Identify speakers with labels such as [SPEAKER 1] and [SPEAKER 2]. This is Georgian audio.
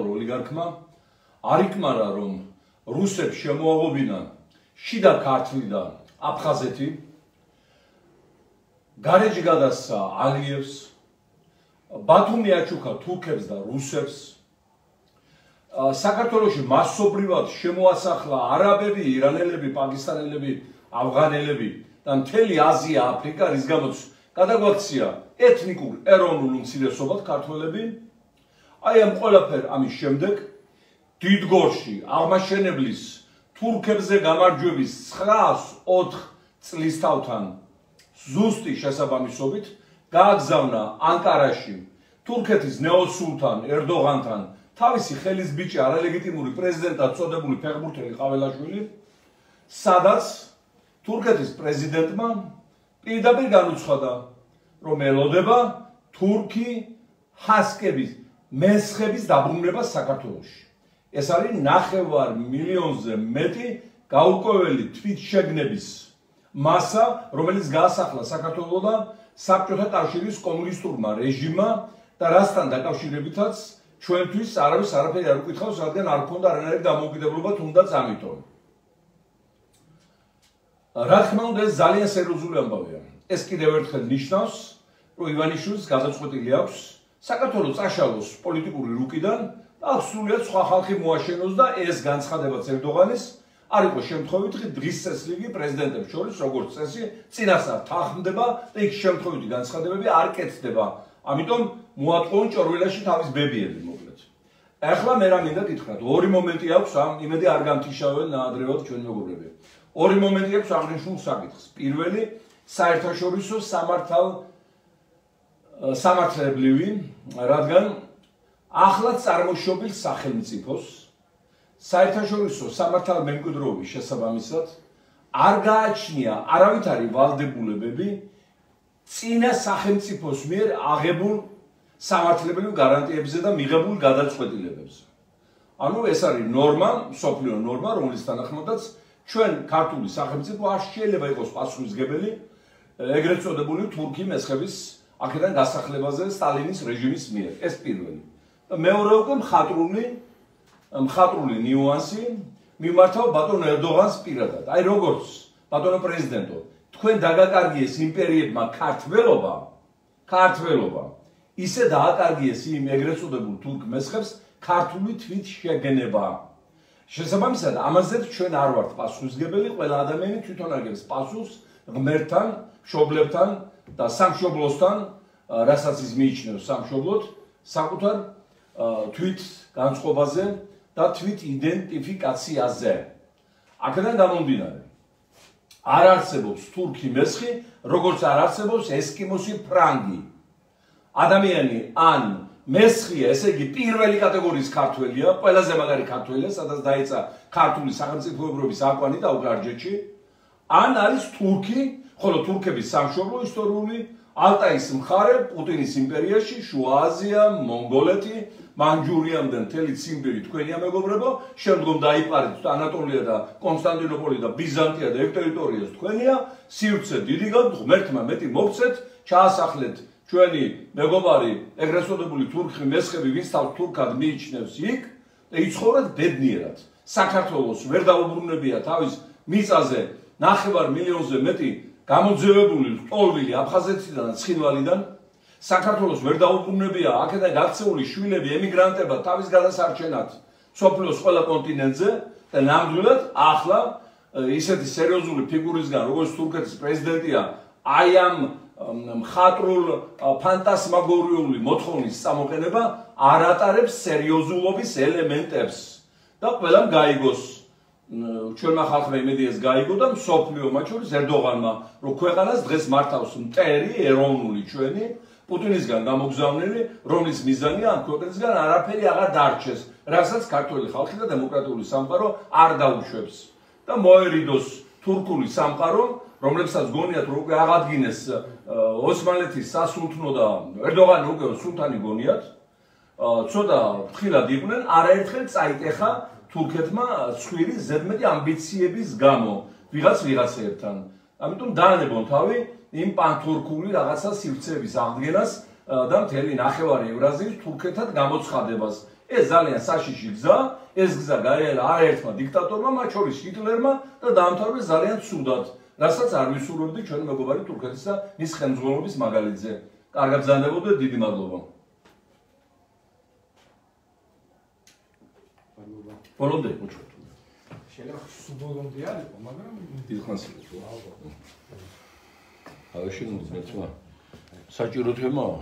[SPEAKER 1] ფეოდალურ ოლიგარქმა არ იკმარა, რომ რუსებს შემოაღობინან შიდა ქართლიდან აფხაზეთი, გარეჯი გადასცა ალიევს, ბათუმი აჩუქა თურქებს და რუსებს, საქართველოში მასობრივად შემოასახლა არაბები, ირანელები, პაკისტანელები, ავღანელები და მთელი აზია, აფრიკა, რის გამოც გადაგვაქცია ეთნიკურ ეროვნულ უმცირესობად ქართველები. აი ამ ყველაფერ ამის შემდეგ დიდგორში აღმაშენებლის თურქებზე გამარჯვების 904 წლის თავთან ზუსტი შესაბამისობით გააგზავნა ანკარაში თურქეთის ნეოსულთან ერდოღანთან თავისი ხელის ბიჭი არალეგიტიმური პრეზიდენტად წოდებული ფეხბურთელი ყაველაშვილი, სადაც თურქეთის პრეზიდენტმა პირდაპირ განუცხადა, რომ ელოდება თურქი ჰასკების მესხების დაბრუნება საქართველოში. ეს არის 9 მილიონზე მეტი გაურკვეველი თვითშეგნების მასა, რომელიც გაასახლა საქართველოს და საბჭოთა კავშირის კომუნისტურმა რეჟიმმა და რასთან დაკავშირებითაც ჩვენთვის არავის არაფერი არ უკითხავს, რადგან არ ქონდა არანაირი დამოუკიდებლობა თუნდაც ამიტომ. რა თქმა უნდა, ეს ძალიან სერიოზული ამბავია. ეს კიდევ ერთხელ ნიშნავს, რომ ივანიშვილს გადაწყვეტილი აქვს საქართველოს წაშალოს პოლიტიკური რუკიდან და სრულიად სხვა ხალხი მოაშენოს და ეს განცხადებაც ერდოღანის არ იყო შემთხვევითი დღის წესრიგი პრეზიდენტებს შორის, როგორც წესი, წინასწარ თანხმდება და იქ შემთხვევითი განცხადებები არ კეთდება. ამიტომ მოატყუონ ჭორველაში თავის ბებიები მოკლედ. ახლა მე რა მინდა გითხრათ, ორი მომენტი აქვს, ამ იმედი არ გამთიშავენ ნაადრევად ჩვენი მეგობრები. ორი მომენტი აქვს აღნიშნულ საკითხს. პირველი, საერთაშორისო სამართლებრივი, რადგან ახლად წარმოშობილ სახელმწიფოს საერთაშორისო სამართალმემკვიდრეობის შესაბამისად არ გააჩნია არავითარი ვალდებულებები წინა სახელმწიფოს მიერ აღებულ სამართლებრივ გარანტიებზე და მიღებულ გადაწყვეტილებებზე. ანუ ეს არის ნორმა, მსოფლიო ნორმა, რომლის თანახმადაც ჩვენ ქართული სახელმწიფო არ შეიძლება იყოს პასუხისმგებელი ეგრეთ წოდებული თურქი მესხების აქედან გასახლებაზე სტალინის რეჟიმის მიერ. ეს პირველი. მეორე უკვე მხატვრული ნიუანსი მიმართავ ბატონ ერდოღანს პირადად. აი როგორც ბატონო პრეზიდენტო, თქვენ დაგაკარგიეს იმპერიებმა ქართველობა, ისე დააკარგიეს იმ ეგრეთ წოდებულ თურქ მესხებს ქართული თვითშეგნება. შესაბამისად, ამაზეც ჩვენ არ ვართ პასუხისმგებელი, ყველა ადამიანი თვითონ აგებს პასუხს ღმერთთან, მშობლებთან და სამშობლოსთან, რასაც ის მიიჩნევს სამშობლოდ, საკუთარ თვით განწყობაზე და თვით იდენტიფიკაციაზე. აქედან გამომდინარე, არ არსებობს თურქი მესხი, როგორც არ არსებობს ესკიმოსი ფრანგი. ადამიანი ან მესხია, ესე იგი პირველი კატეგორიის ქართველია, ყველაზე მაგარი ქართველია, სადაც დაეცა ქართული სახელმწიფოებრიობის აკვანი და უკარჯეთში, ან არის თურქი, ხოლო თურქების სამშობლო ისტორიული ალტაის მხარე, პუტინის იმპერიაში, შუა აზია, მონღოლეთი, მანჯურიამდე მთელი ციმბირი თქვენია მეგობრებო, შემდგომ დაიპარეთ ანატოლია და კონსტანტინოპოლი და ბიზანტია და ეგ ტერიტორიას თქვენია, სივრცე დიდი გაქვთ, ღმერთმა მეტი მოგცეთ, ჩაასახლეთ ჩვენი მეგობარი ეგრეთ წოდებული თურქი მესხები, ვინც თავს თურქად მიიჩნევს იქ და იცხოვრეთ ბედნიერად. საქართველოს ვერ დაუბრუნებია თავის მიწაზე 9 მილიონზე მეტი გამოძევებული ლტოლვილი აფხაზეთიდან და ცხინვალიდან. საქართველოს ვერ დაუბრუნებია აქედან გაქცეული შვილები ემიგრანტებად თავის გადასარჩენად სოფლიოს ყველა კონტინენტზე და ნამდვილად ახლა ისეთი სერიოზული ფიგურისგან როგორც თურქეთის პრეზიდენტია აი ამ მხატვრულ ფანტასმაგორიული მოთხოვნის წამოყენება არ ატარებს სერიოზულობის ელემენტებს და ყველამ გაიგოს ჩვენმა ხალხმა იმედიას გაიგო და მსოფლიო მათ შორის ერდოღანმა რომ ქვეყანას დღეს მართავს მტერი ეროვნული ჩვენი პუტინისგან გამოგზავნილი, რომლის მიზანია ამ ქვეყნისგან არაფერი აღარ დარჩეს, რასაც ქართული ხალხი და დემოკრატიული სამყარო არ დაუშვებს და მოერიდოს თურქული სამყარო, რომლებსაც გონიათ რომ უკვე აღადგინეს ოსმალეთის სასულთნო და ერდოღანი უკვე სულთანი გონიათ, ცოტა ფრთხილად იყვნენ, არაერთხელ წაიტეხა თურქეთმა ცხვირი ზედმეტი ამბიციების გამო ვიღაცეებთან. ამიტომ დაანებონ თავი იმ პანთურქული რაღაცა სივრცეების აღდგენას და მთელი ნახევარი ევრაზიის თურქეთად გამოცხადებას. ეს ძალიან საშიში გზა, ეს გზა გაიარა არაერთმა დიქტატორმა, მათ შორის ჰიტლერმა და დაამთავრეს ძალიან ცუდად, რასაც არ ვისურვებდი ჩვენი მეგობარი თურქეთის და მის ხელმძღვანელობის მაგალითზე. კარგად ბრძანდებოდეთ, დიდი მადლობა. ბოლომდე მოჩვენე.
[SPEAKER 2] შეიძლება სუბოლომდე არ იყო, მაგრამ
[SPEAKER 1] დიდხანს იყო. ალბათ. აღაშენოთ მეცვა. საჭირო თემაა.